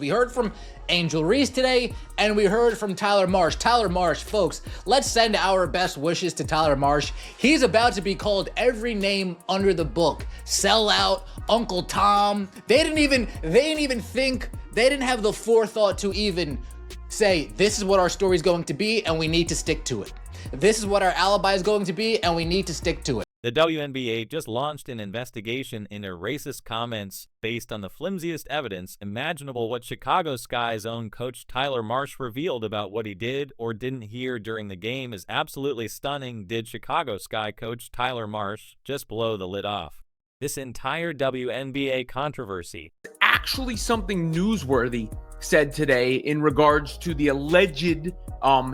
We heard from Angel Reese today, and we heard from Tyler Marsh. Tyler Marsh, folks, let's send our best wishes to Tyler Marsh. He's about to be called every name under the book. Sellout, Uncle Tom. They didn't even think, they didn't have the forethought to even say, this is what our story is going to be, and we need to stick to it. This is what our alibi is going to be, and we need to stick to it. The WNBA just launched an investigation into racist comments based on the flimsiest evidence imaginable. What Chicago Sky's own coach Tyler Marsh revealed about what he did or didn't hear during the game is absolutely stunning. Did Chicago Sky coach Tyler Marsh just blow the lid off this entire WNBA controversy? Actually something newsworthy said today in regards to the alleged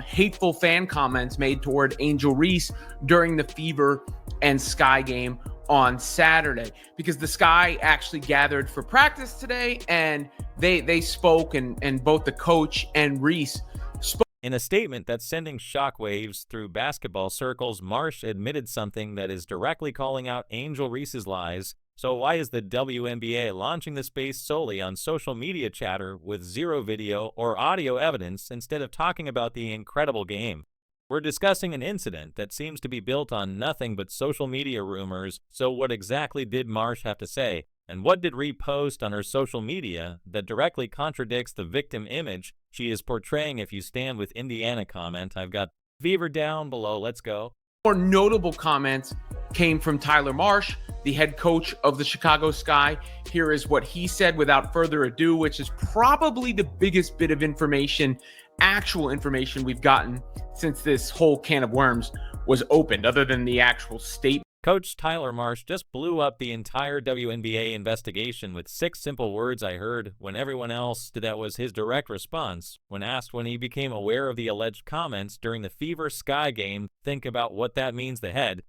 hateful fan comments made toward Angel Reese during the Fever and Sky game on Saturday, because the Sky actually gathered for practice today, and they spoke, and both the coach and Reese spoke. In a statement that's sending shockwaves through basketball circles, Marsh admitted something that is directly calling out Angel Reese's lies. So why is the WNBA launching the space solely on social media chatter with zero video or audio evidence instead of talking about the incredible game? We're discussing an incident that seems to be built on nothing but social media rumors. So what exactly did Marsh have to say? And what did Reese post on her social media that directly contradicts the victim image she is portraying? If you stand with Indiana comment, I've got Fever down below. Let's go. More notable comments came from Tyler Marsh, the head coach of the Chicago Sky. Here is what he said without further ado, which is probably the biggest bit of information, actual information we've gotten since this whole can of worms was opened, other than the actual statement. Coach Tyler Marsh just blew up the entire WNBA investigation with 6 simple words. I heard when everyone else did. That was his direct response when asked when he became aware of the alleged comments during the Fever Sky game. Think about what that means. The head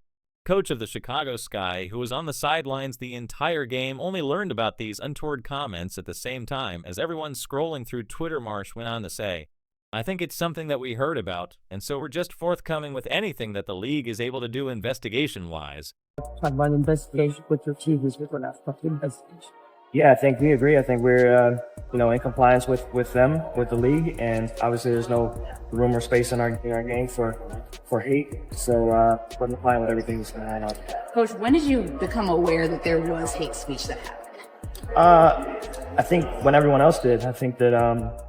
coach of the Chicago Sky, who was on the sidelines the entire game, only learned about these untoward comments at the same time as everyone scrolling through Twitter. Marsh went on to say, I think it's something that we heard about, and so we're just forthcoming with anything that the league is able to do investigation-wise. About investigation with your team is going to investigation. Yeah, I think we agree. I think we're, in compliance with them, with the league, and obviously there's no room or space in our game for hate. So we're compliant with everything that's going on. Coach, when did you become aware that there was hate speech that happened? I think when everyone else did. I think that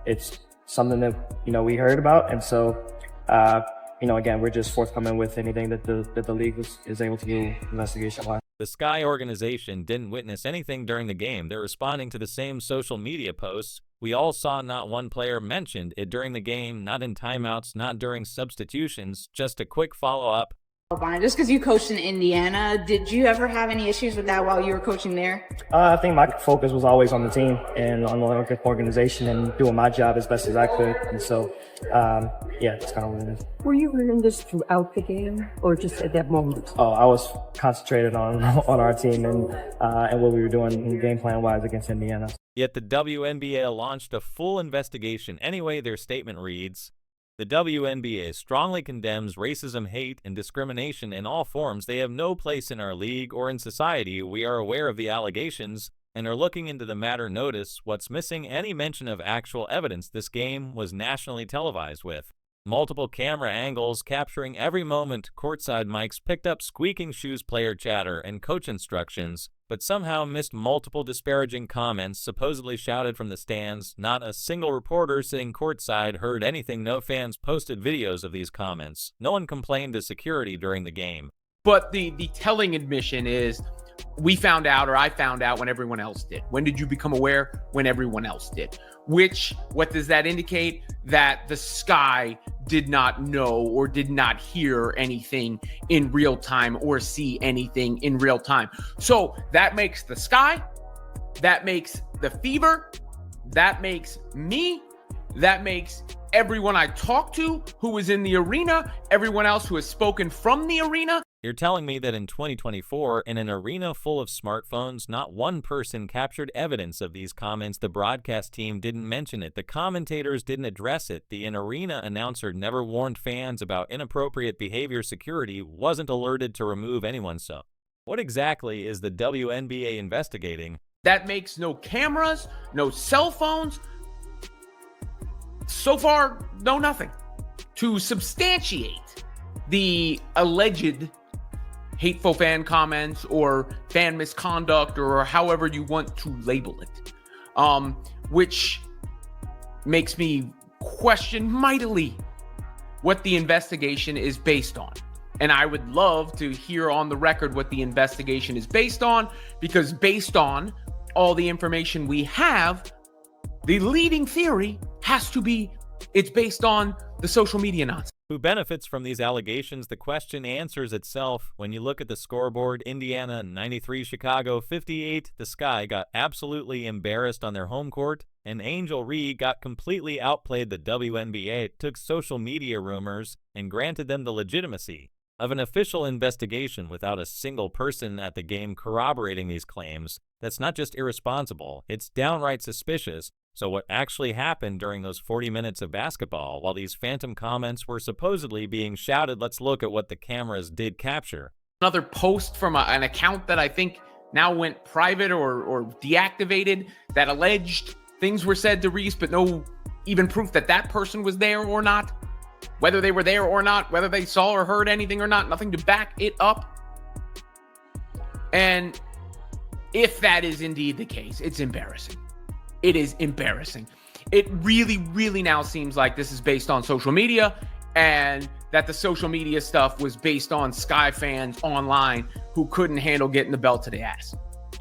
it's something that we heard about, and so again, we're just forthcoming with anything that the league is able to do investigation-wise. The Sky organization didn't witness anything during the game. They're responding to the same social media posts. We all saw not one player mentioned it during the game, not in timeouts, not during substitutions. Just a quick follow-up. Just because you coached in Indiana, did you ever have any issues with that while you were coaching there? I think my focus was always on the team and on the organization and doing my job as best as I could. And so, that's kind of what it is. Were you learning this throughout the game or just at that moment? Oh, I was concentrated on our team and what we were doing game plan-wise against Indiana. Yet the WNBA launched a full investigation. Anyway, their statement reads, the WNBA strongly condemns racism, hate, and discrimination in all forms. They have no place in our league or in society. We are aware of the allegations and are looking into the matter. Notice what's missing: any mention of actual evidence. This game was nationally televised with multiple camera angles capturing every moment. Courtside mics picked up squeaking shoes, player chatter, and coach instructions, but somehow missed multiple disparaging comments supposedly shouted from the stands. Not a single reporter sitting courtside heard anything. No fans posted videos of these comments. No one complained to security during the game. But the telling admission is, we found out, or I found out when everyone else did. When did you become aware? When everyone else did. What does that indicate? That the Sky did not know or did not hear anything in real time or see anything in real time. So that makes the Sky, that makes the Fever, that makes me, that makes everyone I talked to who was in the arena, everyone else who has spoken from the arena. You're telling me that in 2024, in an arena full of smartphones, not one person captured evidence of these comments? The broadcast team didn't mention it. The commentators didn't address it. The in-arena announcer never warned fans about inappropriate behavior. Security wasn't alerted to remove anyone. So, what exactly is the WNBA investigating? That makes no cameras, no cell phones. So far, no nothing to substantiate the alleged hateful fan comments or fan misconduct or however you want to label it, which makes me question mightily what the investigation is based on. And I would love to hear on the record what the investigation is based on, because based on all the information we have, the leading theory has to be it's based on the social media nonsense. Who benefits from these allegations? The question answers itself when you look at the scoreboard. Indiana 93, Chicago 58. The Sky got absolutely embarrassed on their home court, and Angel Reese got completely outplayed. The WNBA took social media rumors and granted them the legitimacy of an official investigation without a single person at the game corroborating these claims. That's not just irresponsible, it's downright suspicious. So what actually happened during those 40 minutes of basketball while these phantom comments were supposedly being shouted? Let's look at what the cameras did capture. Another post from an account that I think now went private or deactivated that alleged things were said to Reese, but no even proof that that person was there or not. Whether they were there or not, whether they saw or heard anything or not, nothing to back it up. And if that is indeed the case, it's embarrassing. It is embarrassing. It really, really now seems like this is based on social media, and that the social media stuff was based on Sky fans online who couldn't handle getting the belt to the ass,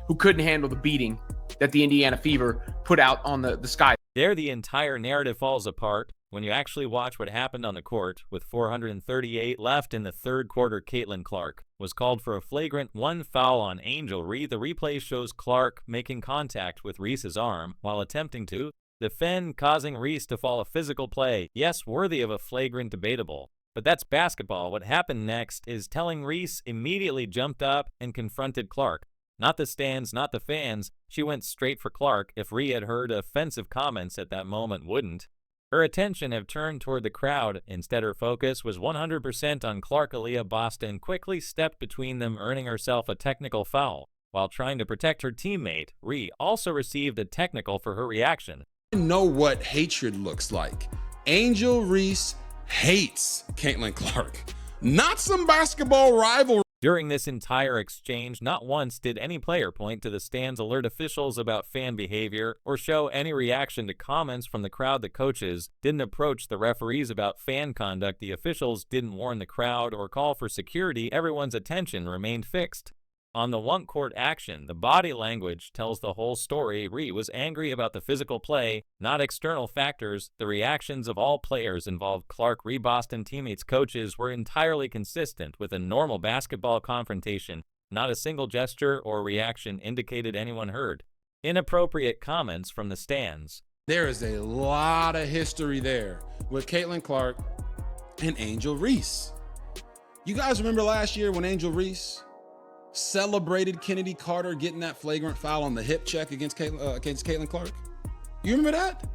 who couldn't handle the beating that the Indiana Fever put out on the Sky. There, the entire narrative falls apart when you actually watch what happened on the court. With 438 left in the third quarter, Caitlin Clark was called for a flagrant 1 foul on Angel Reese. The replay shows Clark making contact with Reese's arm while attempting to defend, causing Reese to fall. A physical play, yes, worthy of a flagrant, debatable. But that's basketball. What happened next is telling. Reese immediately jumped up and confronted Clark. Not the stands, not the fans. She went straight for Clark. If Reese had heard offensive comments at that moment, wouldn't her attention have turned toward the crowd? Instead, her focus was 100% on Clark. Aaliyah Boston quickly stepped between them, earning herself a technical foul. While trying to protect her teammate, Reese also received a technical for her reaction. I know what hatred looks like. Angel Reese hates Caitlin Clark, not some basketball rivalry. During this entire exchange, not once did any player point to the stands, alert officials about fan behavior, or show any reaction to comments from the crowd. The coaches didn't approach the referees about fan conduct. The officials didn't warn the crowd or call for security. Everyone's attention remained fixed on the one-court action. The body language tells the whole story. Reese was angry about the physical play, not external factors. The reactions of all players involved. Clark, Reese, Boston teammates, coaches were entirely consistent with a normal basketball confrontation. Not a single gesture or reaction indicated anyone heard inappropriate comments from the stands. There is a lot of history there with Caitlin Clark and Angel Reese. You guys remember last year when Angel Reese celebrated Kennedy Carter getting that flagrant foul on the hip check against Caitlin Clark? You remember that?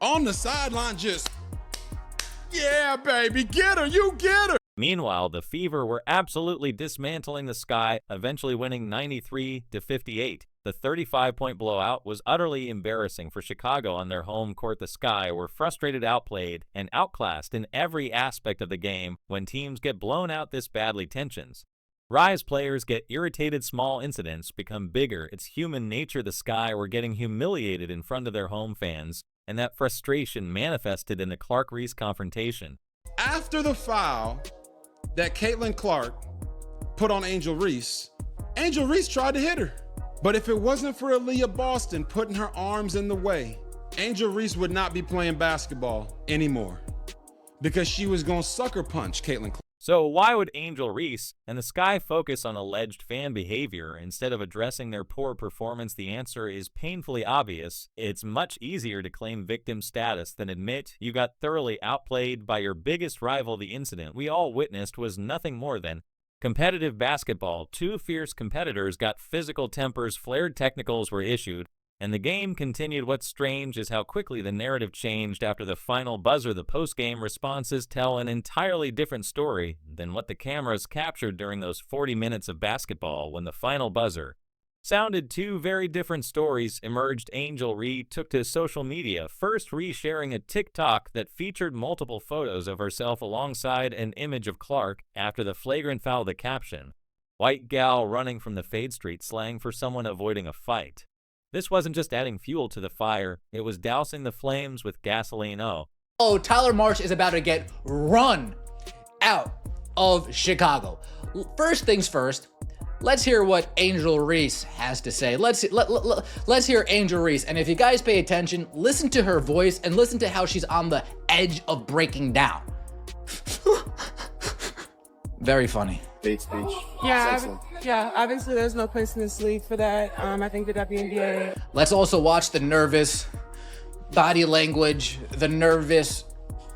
On the sideline, just, yeah, baby, get her, you get her. Meanwhile, the Fever were absolutely dismantling the Sky, eventually winning 93-58. The 35-point blowout was utterly embarrassing for Chicago on their home court. The Sky were frustrated, outplayed, and outclassed in every aspect of the game. When teams get blown out this badly, tensions rise, players get irritated, small incidents become bigger. It's human nature. The Sky were getting humiliated in front of their home fans, and that frustration manifested in the Clark-Reese confrontation. After the foul that Caitlin Clark put on Angel Reese tried to hit her. But if it wasn't for Aaliyah Boston putting her arms in the way, Angel Reese would not be playing basketball anymore, because she was going to sucker punch Caitlin Clark. So why would Angel Reese and the Sky focus on alleged fan behavior instead of addressing their poor performance? The answer is painfully obvious. It's much easier to claim victim status than admit you got thoroughly outplayed by your biggest rival. The incident we all witnessed was nothing more than competitive basketball. Two fierce competitors got physical tempers, flared technicals were issued, and the game continued. What's strange is how quickly the narrative changed after the final buzzer. The post-game responses tell an entirely different story than what the cameras captured during those 40 minutes of basketball. When the final buzzer Sounded two very different stories emerged. Angel Reese took to social media, first re-sharing a TikTok that featured multiple photos of herself alongside an image of Clark after the flagrant foul. The caption, "White gal running from the Fade Street," slang for someone avoiding a fight. This wasn't just adding fuel to the fire, it was dousing the flames with gasoline. Oh, Tyler Marsh is about to get run out of Chicago. First things first, let's hear what Angel Reese has to say. Let's hear Angel Reese. And if you guys pay attention, listen to her voice and listen to how she's on the edge of breaking down. Very funny. Yeah, obviously there's no place in this league for that. I think the WNBA. Let's also watch the nervous body language, the nervous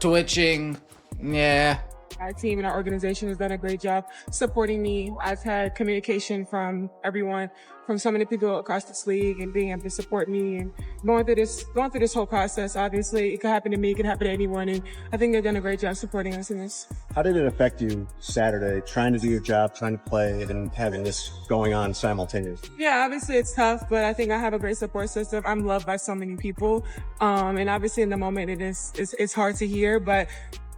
twitching. Yeah. Our team and our organization has done a great job supporting me. I've had communication from everyone, from so many people across this league, and being able to support me and going through this whole process. Obviously, it could happen to me, it could happen to anyone, and I think they've done a great job supporting us in this. How did it affect you Saturday, trying to do your job, trying to play, and having this going on simultaneously? Yeah, obviously it's tough, but I think I have a great support system. I'm loved by so many people, and obviously in the moment it's hard to hear, but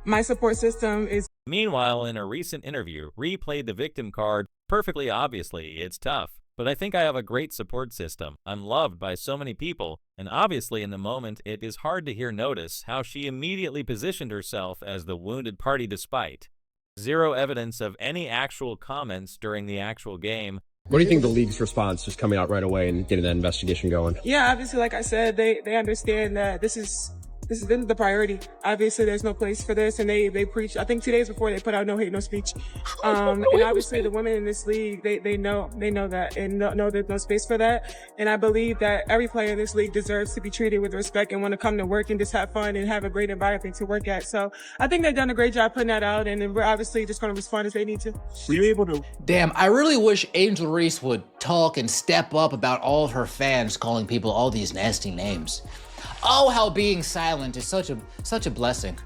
my support system is. Meanwhile, in a recent interview, Reese played the victim card. Perfectly obviously, it's tough, but I think I have a great support system. I'm loved by so many people, and obviously in the moment, it is hard to hear. Notice how she immediately positioned herself as the wounded party despite zero evidence of any actual comments during the actual game. What do you think the league's response, just coming out right away and getting that investigation going? Yeah, obviously, like I said, they understand that this is the priority. Obviously, there's no place for this, and they preach. I think 2 days before they put out no hate, no speech. And obviously, the women in this league, they know that, and know there's no space for that. And I believe that every player in this league deserves to be treated with respect and want to come to work and just have fun and have a great environment to work at. So I think they've done a great job putting that out, and we're obviously just going to respond as they need to. Were you able to? Damn, I really wish Angel Reese would talk and step up about all of her fans calling people all these nasty names. Oh, how being silent is such a blessing.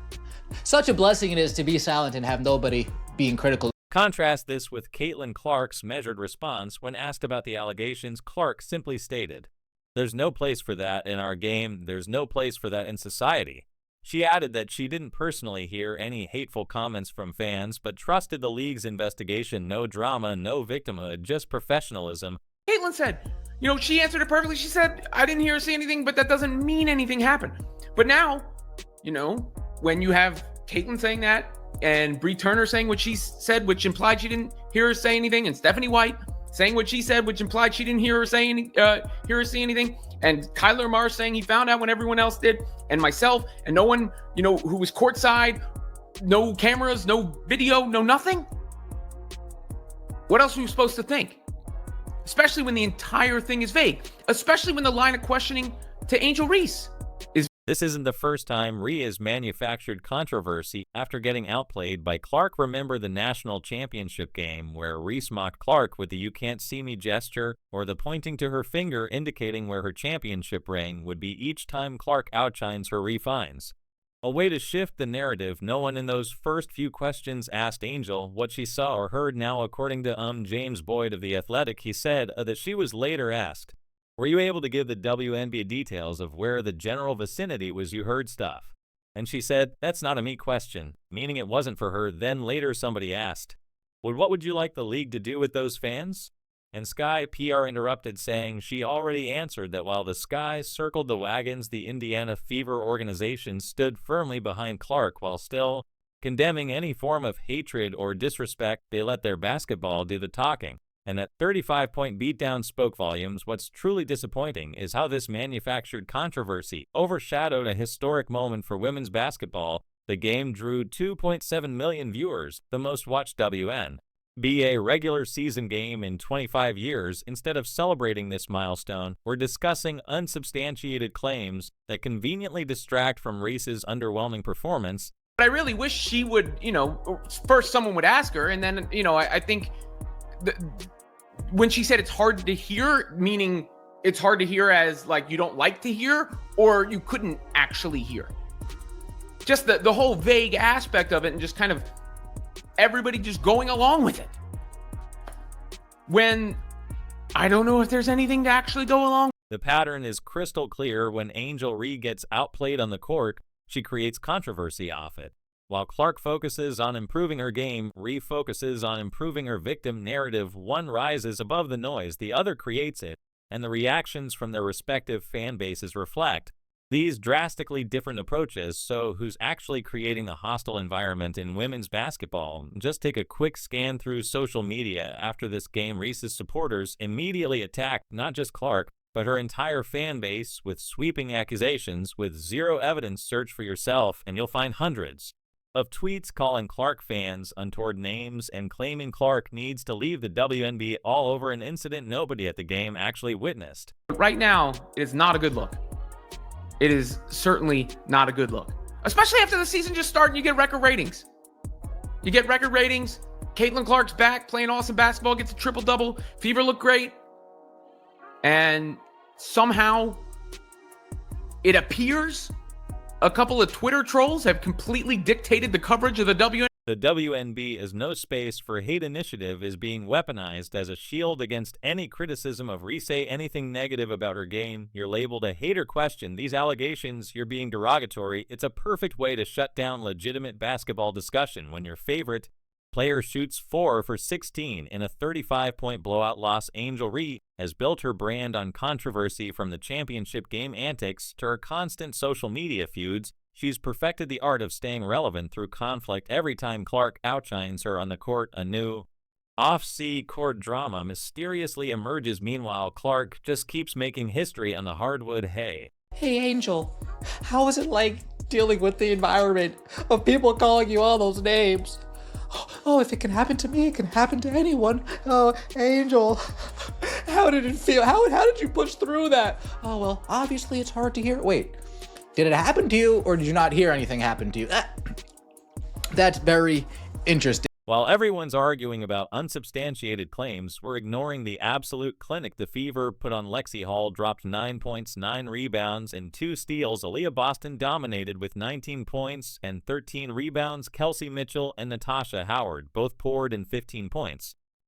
Such a blessing it is to be silent and have nobody being critical. Contrast this with Caitlin Clark's measured response when asked about the allegations. Clark simply stated, "There's no place for that in our game. There's no place for that in society." She added that she didn't personally hear any hateful comments from fans, but trusted the league's investigation. No drama, no victimhood, just professionalism. Caitlin said, she answered it perfectly. She said, I didn't hear her say anything, but that doesn't mean anything happened. But now, when you have Caitlin saying that, and Bree Turner saying what she said, which implied she didn't hear her say anything, and Stephanie White saying what she said, which implied she didn't hear her say anything, and Tyler Marsh saying he found out when everyone else did, and myself, and no one, who was courtside, no cameras, no video, no nothing. What else are you supposed to think? Especially when the entire thing is vague, especially when the line of questioning to Angel Reese is. This isn't the first time Reese has manufactured controversy after getting outplayed by Clark. Remember the national championship game where Reese mocked Clark with the "you can't see me" gesture, or the pointing to her finger indicating where her championship ring would be each time Clark outshines her. Reese finds a way to shift the narrative. No one in those first few questions asked Angel what she saw or heard. Now, according to James Boyd of The Athletic, he said that she was later asked, "Were you able to give the WNBA details of where the general vicinity was you heard stuff?" And she said, "That's not a me question," meaning it wasn't for her. Then later somebody asked, "What would you like the league to do with those fans?" And Sky PR interrupted, saying she already answered that while the Skies circled the wagons, the Indiana Fever organization stood firmly behind Clark while still condemning any form of hatred or disrespect. They let their basketball do the talking. And that 35-point beatdown spoke volumes. What's truly disappointing is how this manufactured controversy overshadowed a historic moment for women's basketball. The game drew 2.7 million viewers, the most watched WNBA regular season game in 25 years. Instead of celebrating this milestone, we're discussing unsubstantiated claims that conveniently distract from Reese's underwhelming performance. But I really wish she would, first someone would ask her, and then, I think when she said it's hard to hear, meaning it's hard to hear as like you don't like to hear or you couldn't actually hear. Just the whole vague aspect of it and just kind of everybody just going along with it. When I don't know if there's anything to actually go along. The pattern is crystal clear. When Angel Reese gets outplayed on the court, she creates controversy off it. While Clark focuses on improving her game, Reese focuses on improving her victim narrative. One rises above the noise, the other creates it, and the reactions from their respective fan bases reflect these drastically different approaches. So who's actually creating the hostile environment in women's basketball? Just take a quick scan through social media. After this game, Reese's supporters immediately attacked not just Clark, but her entire fan base with sweeping accusations. With zero evidence, search for yourself and you'll find hundreds of tweets calling Clark fans untoward names and claiming Clark needs to leave the WNBA, all over an incident nobody at the game actually witnessed. Right now, it is not a good look. It is certainly not a good look. Especially after the season just started and you get record ratings. You get record ratings. Caitlin Clark's back, playing awesome basketball, gets a triple-double. Fever looked great. And somehow, it appears a couple of Twitter trolls have completely dictated the coverage of the WNBA. The WNBA is no space for hate. Initiative is being weaponized as a shield against any criticism of Reese. Say anything negative about her game, you're labeled a hater. Question these allegations, you're being derogatory. It's a perfect way to shut down legitimate basketball discussion when your favorite player shoots 4 for 16 in a 35-point blowout loss. Angel Reese has built her brand on controversy. From the championship game antics to her constant social media feuds, she's perfected the art of staying relevant through conflict. Every time Clark outshines her on the court, a new off-court drama mysteriously emerges. Meanwhile, Clark just keeps making history on the hardwood. Hey Angel, how is it like dealing with the environment of people calling you all those names? Oh, if it can happen to me, it can happen to anyone. Oh, Angel, how did it feel? How did you push through that? Oh, well, obviously it's hard to hear. Wait, did it happen to you or did you not hear anything happen to you? That's very interesting. While everyone's arguing about unsubstantiated claims, we're ignoring the absolute clinic the Fever put on. Lexi Hall dropped 9 points, 9 rebounds, and 2 steals. Aaliyah Boston dominated with 19 points and 13 rebounds. Kelsey Mitchell and Natasha Howard both poured in 15 points.